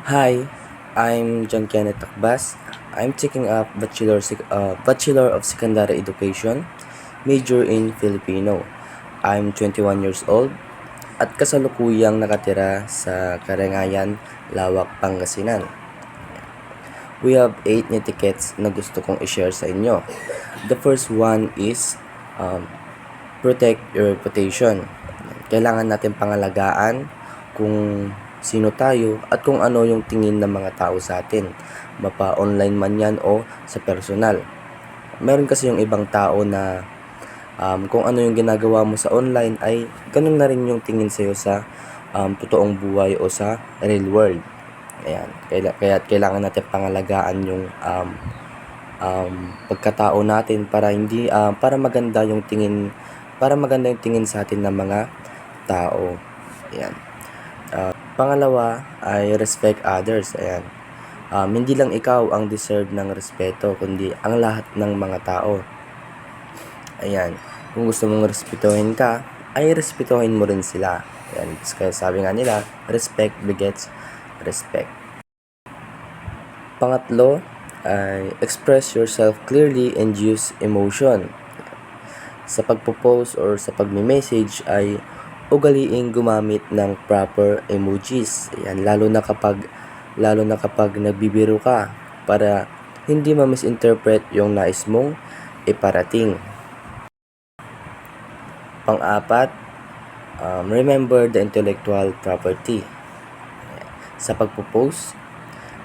Hi, I'm John Kenneth Takbas. I'm taking up Bachelor of Secondary Education, major in Filipino. I'm 21 years old at kasalukuyang nakatira sa Karangayan, Lawak, Pangasinan. We have 8 tickets na gusto kong i-share sa inyo. The first one is protect your reputation. Kailangan natin pangalagaan kung sino tayo at kung ano yung tingin ng mga tao sa atin, mapa-online man yan o sa personal. Meron kasi yung ibang tao na kung ano yung ginagawa mo sa online ay ganun na rin yung tingin sa'yo sa totoong buhay o sa real world. Ayan, kaya kailangan natin pangalagaan yung pagkatao natin para hindi para maganda yung tingin sa atin ng mga tao. Ayan. Pangalawa ay respect others. Ayan. Hindi lang ikaw ang deserve ng respeto, kundi ang lahat ng mga tao. Ayan. Kung gusto mong respetuhin ka, ay respetuhin mo rin sila. Ayan. Kaya sabi nga nila, respect begets respect. Pangatlo ay express yourself clearly and use emotion. Sa pagpo-post or sa pagme-message ay ugaliing gumamit ng proper emojis. Ayan, lalo na kapag nagbibiro ka para hindi ma-misinterpret yung nais mong iparating. Pang-apat, remember the intellectual property. Sa pagpo-post,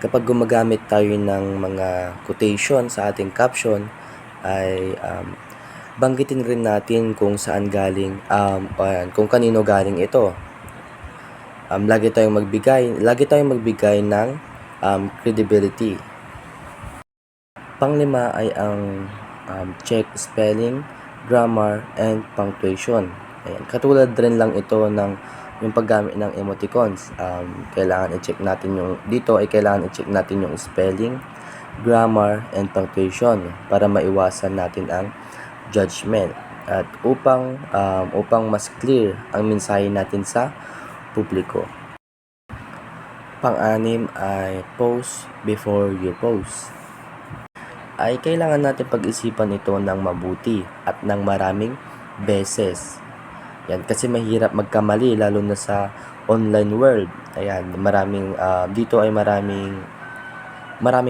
kapag gumagamit tayo ng mga quotation sa ating caption ay banggitin rin natin kung saan galing, kung kanino galing ito. Lagi tayong magbigay ng credibility. Panglima ay ang check spelling, grammar, and punctuation. Ayan. Katulad rin lang ito ng yung paggamit ng emoticons. Kailangan i-check natin yung spelling, grammar, and punctuation para maiwasan natin ang judgment at upang mas clear ang mensahe natin sa publiko. Pang-anim ay post before you post. Ay kailangan natin pag-isipan ito ng mabuti at ng maraming beses. Yan, kasi mahirap magkamali lalo na sa online world. Ayan, dito ay maraming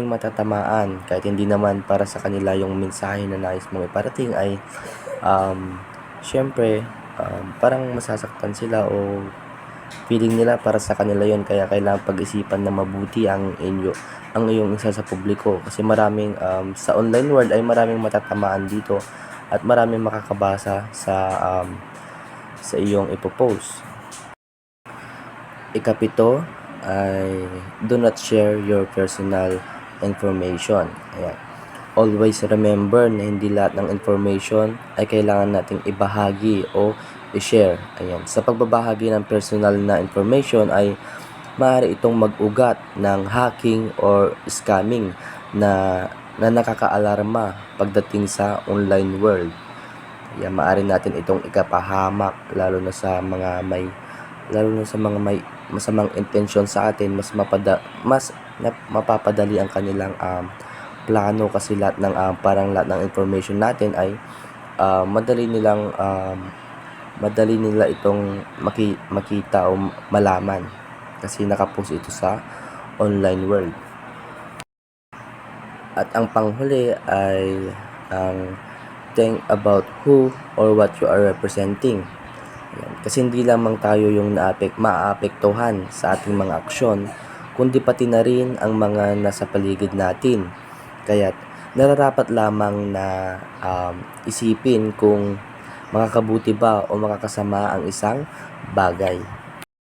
matatamaan kahit hindi naman para sa kanila yung mensahe na nais mong iparating ay syempre parang masasaktan sila o feeling nila para sa kanila yon, kaya kailangan pag-isipan na mabuti ang iyong isa sa publiko kasi sa online world ay maraming matatamaan dito at maraming makakabasa sa iyong ipopost. Ikapito ay do not share your personal information. Ayan. Always remember na hindi lahat ng information ay kailangan nating ibahagi o i-share. Ayan. Sa pagbabahagi ng personal na information ay maaari itong mag-ugat ng hacking or scamming na nakakaalarma pagdating sa online world. Yan, maaari natin itong ikapahamak lalo na sa mga may masamang intensyon sa atin. Mas mapapadali ang kanilang plano kasi lahat ng information natin ay madali nila itong makita o malaman kasi nakapost ito sa online world. At ang panghuli ay ang think about who or what you are representing. Ayan. Kasi hindi lamang tayo yung maapektuhan sa ating mga aksyon, kundi pati na rin ang mga nasa paligid natin. Kaya nararapat lamang na isipin kung makakabuti ba o makakasama ang isang bagay.